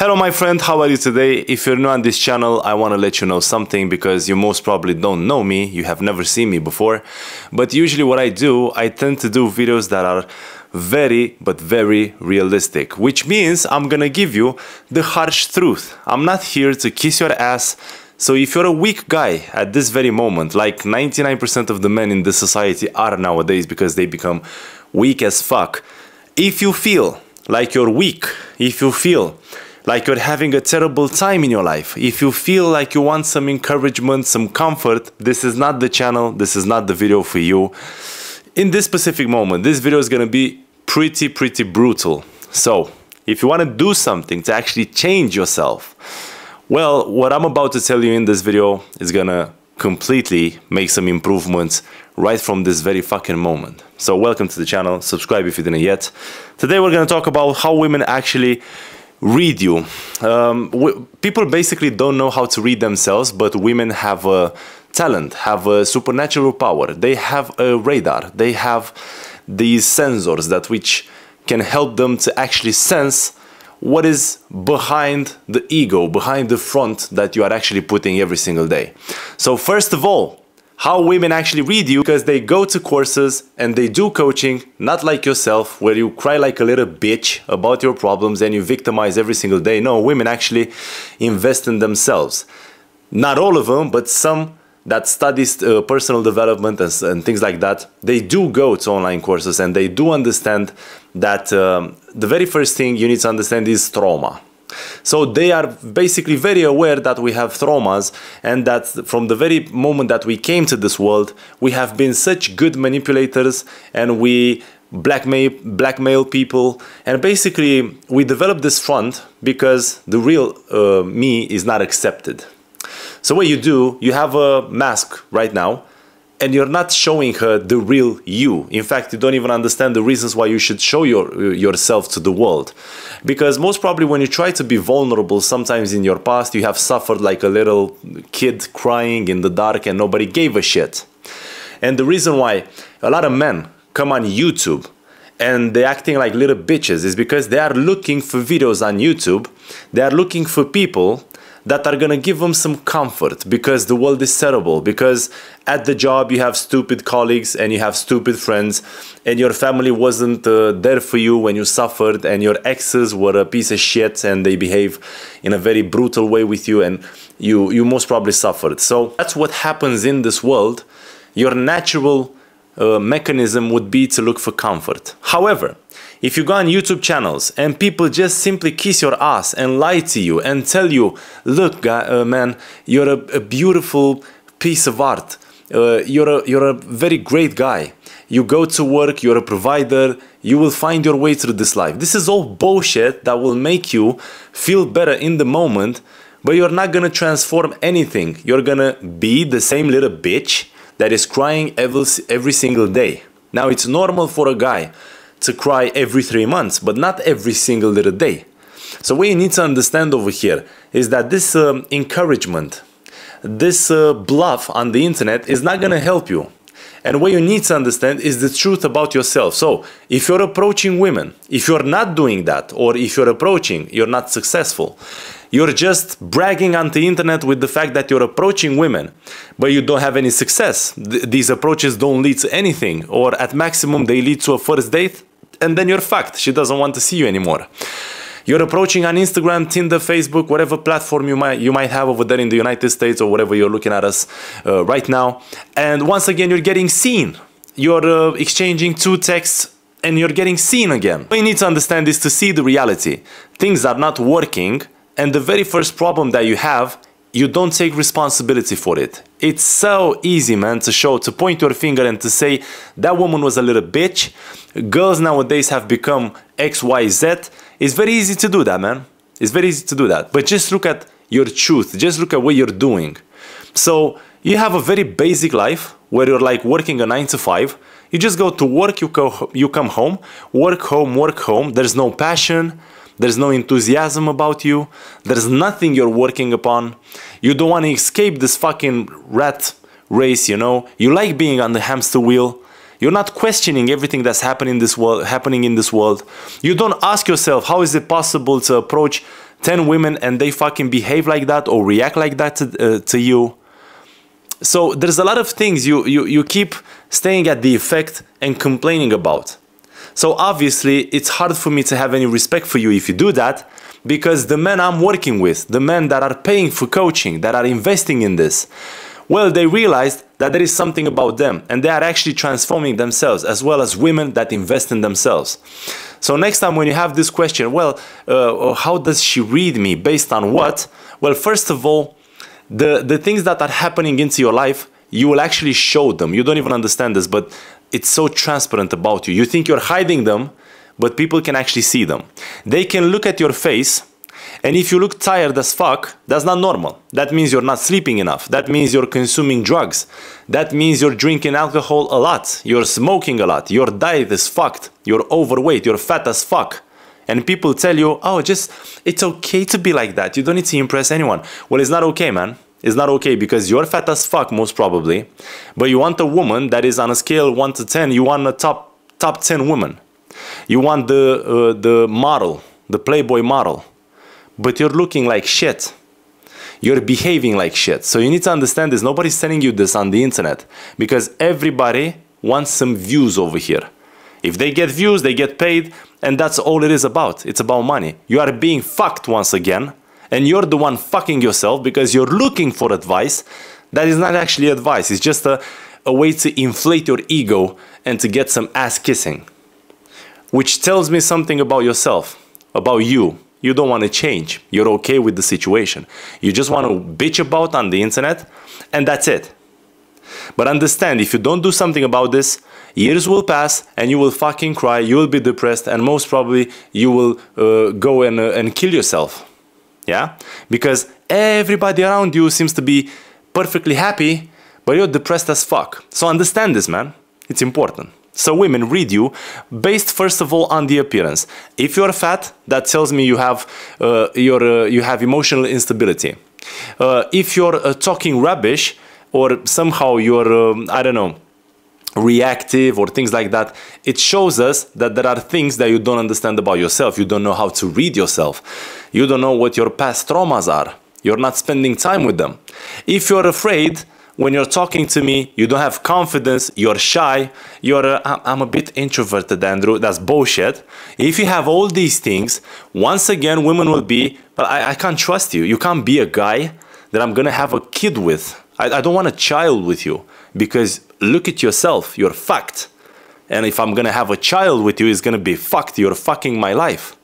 Hello my friend, how are you today? If you're new on this channel, I want to let you know something because you most probably don't know me, you have never seen me before. But usually what I do, I tend to do videos that are very realistic, which means I'm gonna give you the harsh truth. I'm not here to kiss your ass. So if you're a weak guy at this very moment, like 99% of the men in this society are nowadays because they become weak as fuck. If you feel like you're weak, if you feel like you're having a terrible time in your life, if you feel like you want some encouragement, some comfort, this is not the channel, this is not the video for you. In this specific moment, this video is gonna be pretty brutal. So, if you wanna do something to actually change yourself, well, what I'm about to tell you in this video is gonna completely make some improvements right from this very fucking moment. So welcome to the channel, subscribe if you didn't yet. Today we're gonna talk about how women actually read you. People basically don't know how to read themselves, but women have a talent, have a supernatural power. They have a radar. They have these sensors that which can help them to actually sense what is behind the ego, behind the front that you are actually putting every single day. So first of all, how women actually read you, because they go to courses and they do coaching, not like yourself, where you cry like a little bitch about your problems and you victimize every single day. No, women actually invest in themselves. Not all of them, but some that studies personal development and things like that, they do go to online courses and they do understand that the very first thing you need to understand is trauma. So they are basically very aware that we have traumas and that from the very moment that we came to this world, we have been such good manipulators and we blackmail people, and basically we develop this front because the real me is not accepted. So what you do, you have a mask right now and you're not showing her the real you. In fact, you don't even understand the reasons why you should show yourself to the world. Because most probably when you try to be vulnerable, sometimes in your past, you have suffered like a little kid crying in the dark and nobody gave a shit. And the reason why a lot of men come on YouTube and they're acting like little bitches is because they are looking for videos on YouTube. They are looking for people that are gonna give them some comfort because the world is terrible, because at the job you have stupid colleagues and you have stupid friends and your family wasn't there for you when you suffered and your exes were a piece of shit and they behave in a very brutal way with you and you most probably suffered. So that's what happens in this world. Your natural mechanism would be to look for comfort. However, if you go on YouTube channels and people just simply kiss your ass and lie to you and tell you, look, man, you're a beautiful piece of art. You're a very great guy. You go to work, you're a provider, you will find your way through this life. This is all bullshit that will make you feel better in the moment, but you're not gonna transform anything. You're gonna be the same little bitch that is crying every single day. Now, it's normal for a guy to cry every 3 months, but not every single little day. So what you need to understand over here is that this encouragement, this bluff on the internet is not gonna help you. And what you need to understand is the truth about yourself. So if you're approaching women, if you're not doing that, or if you're approaching, you're not successful, you're just bragging on the internet with the fact that you're approaching women, but you don't have any success. These approaches don't lead to anything, or at maximum they lead to a first date, and then you're fucked. She doesn't want to see you anymore. You're approaching on Instagram, Tinder, Facebook, whatever platform you might have over there in the United States or whatever you're looking at us right now. And once again, you're getting seen. You're exchanging 2 texts and you're getting seen again. What you need to understand is to see the reality. Things are not working, and the very first problem that you have, you don't take responsibility for it. It's so easy, man, to point your finger and to say that woman was a little bitch. Girls nowadays have become XYZ. It's very easy to do that, man. It's very easy to do that. But just look at your truth. Just look at what you're doing. So you have a very basic life where you're like working a 9 to 5. You just go to work, you come home, work home. There's no passion. There's no enthusiasm about you. There's nothing you're working upon. You don't want to escape this fucking rat race, you know. You like being on the hamster wheel. You're not questioning everything that's happening in this world. You don't ask yourself, how is it possible to approach 10 women and they fucking behave like that or react like that to you. So there's a lot of things you keep staying at the effect and complaining about. So obviously it's hard for me to have any respect for you if you do that, because the men I'm working with, the men that are paying for coaching, that are investing in this, well, they realized that there is something about them and they are actually transforming themselves, as well as women that invest in themselves. So next time when you have this question, well, how does she read me? Based on what? Well, first of all, the things that are happening into your life, you will actually show them. You don't even understand this, but it's so transparent about you. You think you're hiding them, but people can actually see them. They can look at your face, and if you look tired as fuck, that's not normal. That means you're not sleeping enough. That means you're consuming drugs. That means you're drinking alcohol a lot. You're smoking a lot. Your diet is fucked. You're overweight. You're fat as fuck. And people tell you, oh, it's okay to be like that. You don't need to impress anyone. Well, it's not okay, man. It's not okay, because you're fat as fuck, most probably. But you want a woman that is on a scale 1 to 10. You want a top 10 woman. You want the model, the Playboy model. But you're looking like shit. You're behaving like shit. So you need to understand this. Nobody's telling you this on the internet, because everybody wants some views over here. If they get views, they get paid, and that's all it is about. It's about money. You are being fucked once again, and you're the one fucking yourself because you're looking for advice that is not actually advice. It's just a way to inflate your ego and to get some ass kissing, which tells me something about yourself, about you. You don't want to change. You're okay with the situation. You just want to bitch about on the internet, and that's it. But understand, if you don't do something about this, years will pass and you will fucking cry, you will be depressed, and most probably you will go and kill yourself. Yeah? Because everybody around you seems to be perfectly happy, but you're depressed as fuck. So understand this, man. It's important. So women read you based first of all on the appearance. If you're fat, that tells me you have emotional instability. If you're talking rubbish, or somehow you're I don't know, reactive or things like that, it shows us that there are things that you don't understand about yourself. You don't know how to read yourself. You don't know what your past traumas are. You're not spending time with them. If you're afraid, when you're talking to me, you don't have confidence, you're shy, I'm a bit introverted, Andrew, that's bullshit. If you have all these things, once again, women will be, but I can't trust you. You can't be a guy that I'm gonna have a kid with. I don't want a child with you, because look at yourself, you're fucked. And if I'm gonna have a child with you, it's gonna be fucked, you're fucking my life.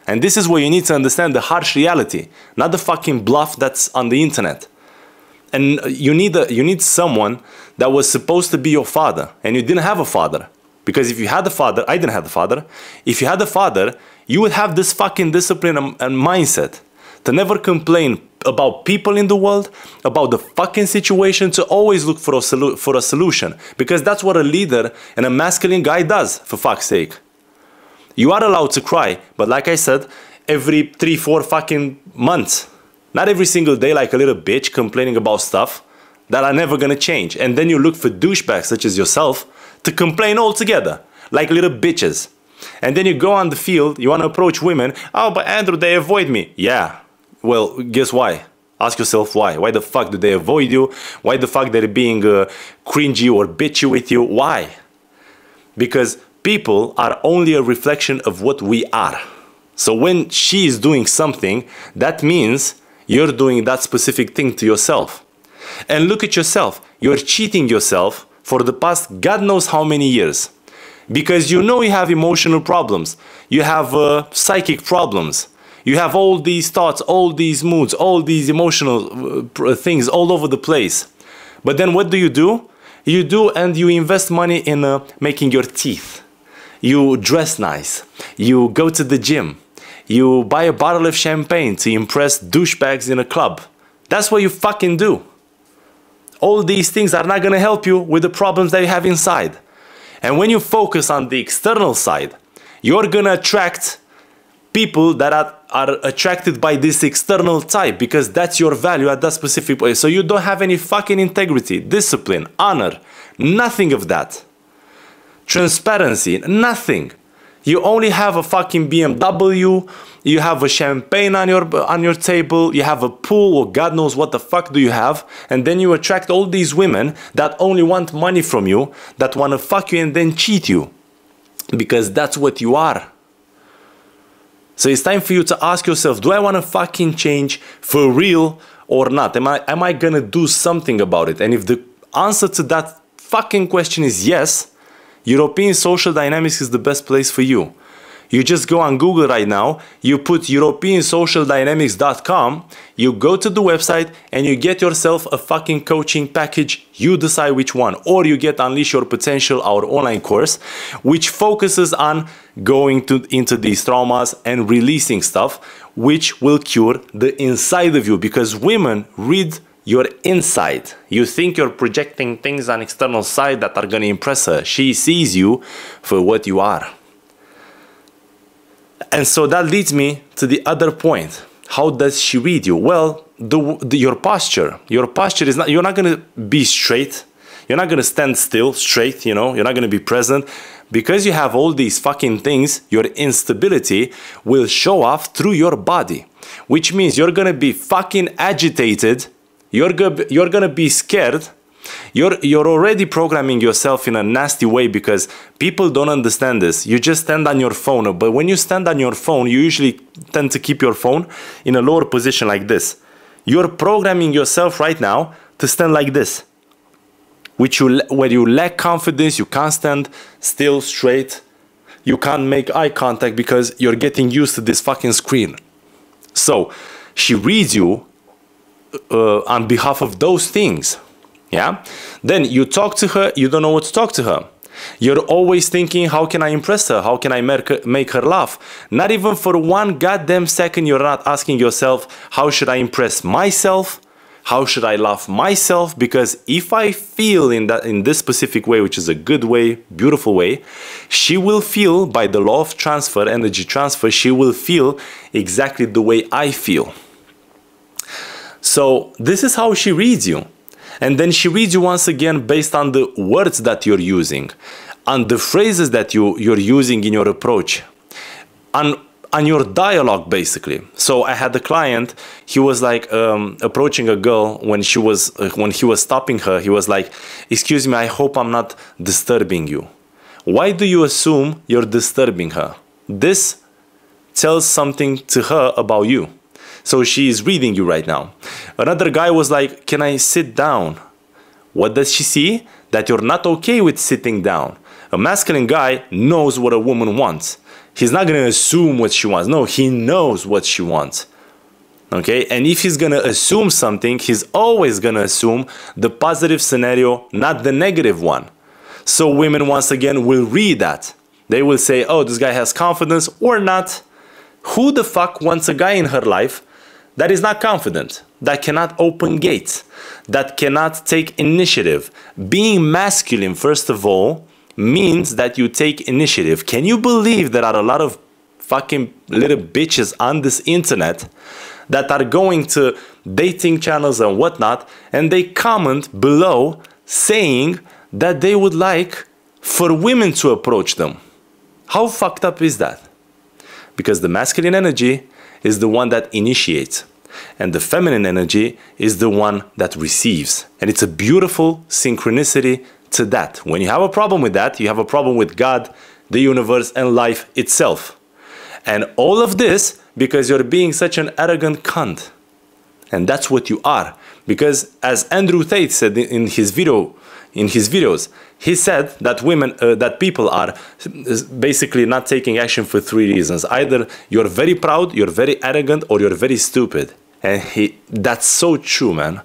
And this is where you need to understand the harsh reality, not the fucking bluff that's on the internet. And you need someone that was supposed to be your father, and you didn't have a father. Because if you had a father, I didn't have a father. If you had a father, you would have this fucking discipline and mindset to never complain about people in the world, about the fucking situation, to always look for a solution. Because that's what a leader and a masculine guy does, for fuck's sake. You are allowed to cry, but like I said, every 3-4 fucking months. Not every single day like a little bitch complaining about stuff that are never gonna change. And then you look for douchebags such as yourself to complain altogether, like little bitches. And then you go on the field, you wanna approach women, oh, but Andrew, they avoid me. Yeah, well, guess why? Ask yourself why. Why the fuck do they avoid you? Why the fuck they're being cringy or bitchy with you? Why? Because people are only a reflection of what we are. So when she is doing something, that means you're doing that specific thing to yourself. And look at yourself. You're cheating yourself for the past God knows how many years. Because you know you have emotional problems. You have psychic problems. You have all these thoughts, all these moods, all these emotional things all over the place. But then what do? You do and you invest money in making your teeth. You dress nice. You go to the gym. You buy a bottle of champagne to impress douchebags in a club. That's what you fucking do. All these things are not gonna help you with the problems that you have inside. And when you focus on the external side, you're gonna attract people that are attracted by this external type, because that's your value at that specific place. So you don't have any fucking integrity, discipline, honor, nothing of that. Transparency, nothing. You only have a fucking BMW, you have a champagne on your table, you have a pool, or God knows what the fuck do you have, and then you attract all these women that only want money from you, that want to fuck you and then cheat you. Because that's what you are. So it's time for you to ask yourself, do I want to fucking change for real or not? Am I gonna do something about it? And if the answer to that fucking question is yes, European Social Dynamics is the best place for you. You just go on Google right now, you put EuropeanSocialDynamics.com, you go to the website and you get yourself a fucking coaching package. You decide which one. Or you get Unleash Your Potential, our online course, which focuses on going into these traumas and releasing stuff, which will cure the inside of you. Because women read your inside. You think you're projecting things on external side that are gonna impress her. She sees you for what you are. And so that leads me to the other point. How does she read you? Well, your posture. Your posture is not, you're not gonna be straight. You're not gonna stand still, straight, you know, you're not gonna be present. Because you have all these fucking things, your instability will show off through your body. Which means you're gonna be fucking agitated. You're gonna be scared. You're already programming yourself in a nasty way because people don't understand this. You just stand on your phone, but when you stand on your phone, you usually tend to keep your phone in a lower position like this. You're programming yourself right now to stand like this, where you lack confidence. You can't stand still, straight. You can't make eye contact because you're getting used to this fucking screen. So she reads you on behalf of those things. Yeah? Then you talk to her, you don't know what to talk to her. You're always thinking, how can I impress her? How can I make her laugh? Not even for one goddamn second you're not asking yourself, how should I impress myself? How should I laugh myself? Because if I feel in this specific way, which is a good way, beautiful way, she will feel, by the law of transfer, energy transfer, she will feel exactly the way I feel. So this is how she reads you. And then she reads you once again based on the words that you're using, on the phrases that you're using in your approach, on your dialogue, basically. So I had a client, he was like approaching a girl when he was stopping her. He was like, excuse me, I hope I'm not disturbing you. Why do you assume you're disturbing her? This tells something to her about you. So she is reading you right now. Another guy was like, can I sit down? What does she see? That you're not okay with sitting down. A masculine guy knows what a woman wants. He's not gonna assume what she wants. No, he knows what she wants. Okay, and if he's gonna assume something, he's always gonna assume the positive scenario, not the negative one. So women, once again, will read that. They will say, oh, this guy has confidence or not. Who the fuck wants a guy in her life that is not confident, that cannot open gates, that cannot take initiative? Being masculine, first of all, means that you take initiative. Can you believe there are a lot of fucking little bitches on this internet that are going to dating channels and whatnot, and they comment below saying that they would like for women to approach them? How fucked up is that? Because the masculine energy is the one that initiates, and the feminine energy is the one that receives. And it's a beautiful synchronicity to that. When you have a problem with that, you have a problem with God, the universe, and life itself. And all of this because you're being such an arrogant cunt. And that's what you are. Because as Andrew Tate said in his videos, he said that that people are basically not taking action for 3 reasons. Either you're very proud, you're very arrogant, or you're very stupid. And that's so true, man.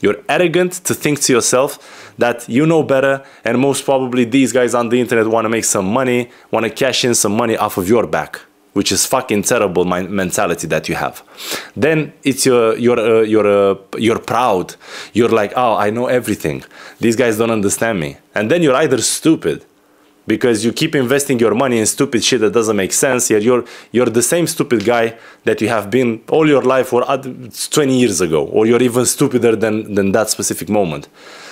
You're arrogant to think to yourself that you know better, and most probably these guys on the internet want to make some money, want to cash in some money off of your back, which is fucking terrible mentality that you have. Then it's you're proud. You're like, oh, I know everything. These guys don't understand me. And then you're either stupid because you keep investing your money in stupid shit that doesn't make sense. Yet you're the same stupid guy that you have been all your life or 20 years ago, or you're even stupider than that specific moment.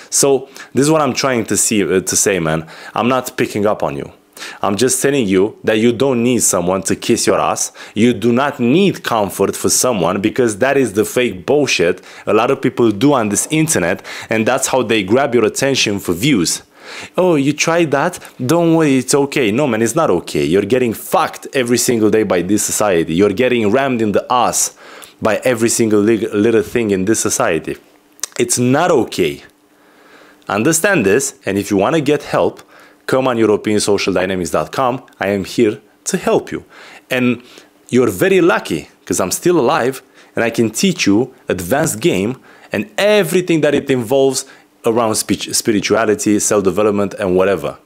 So this is what I'm trying to say, man. I'm not picking up on you. I'm just telling you that you don't need someone to kiss your ass. You do not need comfort for someone, because that is the fake bullshit a lot of people do on this internet, and that's how they grab your attention for views. Oh, you tried that? Don't worry, it's okay. No, man, it's not okay. You're getting fucked every single day by this society. You're getting rammed in the ass by every single little thing in this society. It's not okay. Understand this, and if you want to get help, come on EuropeanSocialDynamics.com. I am here to help you. And you're very lucky, because I'm still alive, and I can teach you advanced game and everything that it involves around spirituality, self-development, and whatever.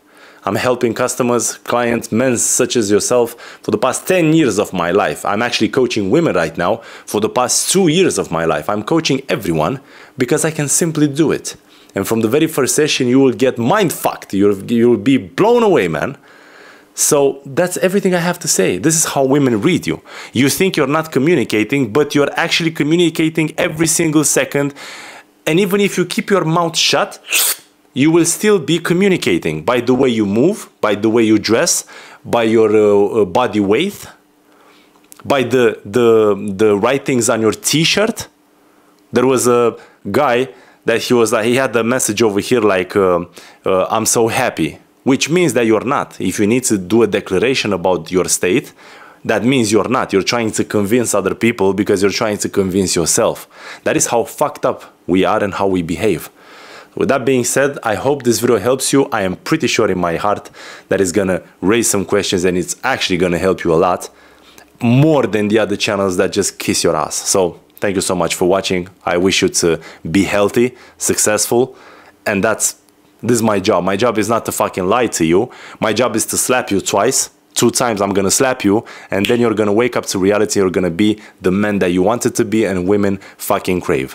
I'm helping customers, clients, men such as yourself for the past 10 years of my life. I'm actually coaching women right now for the past 2 years of my life. I'm coaching everyone because I can simply do it. And from the very first session, you will get mind-fucked. You'll be blown away, man. So that's everything I have to say. This is how women read you. You think you're not communicating, but you're actually communicating every single second. And even if you keep your mouth shut, you will still be communicating by the way you move, by the way you dress, by your body weight, by the writings on your t-shirt. There was a guy that he had the message over here like, I'm so happy, which means that you're not. If you need to do a declaration about your state, that means you're not. You're trying to convince other people because you're trying to convince yourself. That is how fucked up we are and how we behave. With that being said, I hope this video helps you. I am pretty sure in my heart that it's gonna raise some questions, and it's actually gonna help you a lot more than the other channels that just kiss your ass. So thank you so much for watching. I wish you to be healthy, successful, and this is my job. My job is not to fucking lie to you. My job is to slap you twice. 2 times I'm gonna slap you, and then you're gonna wake up to reality. You're gonna be the man that you wanted to be and women fucking crave.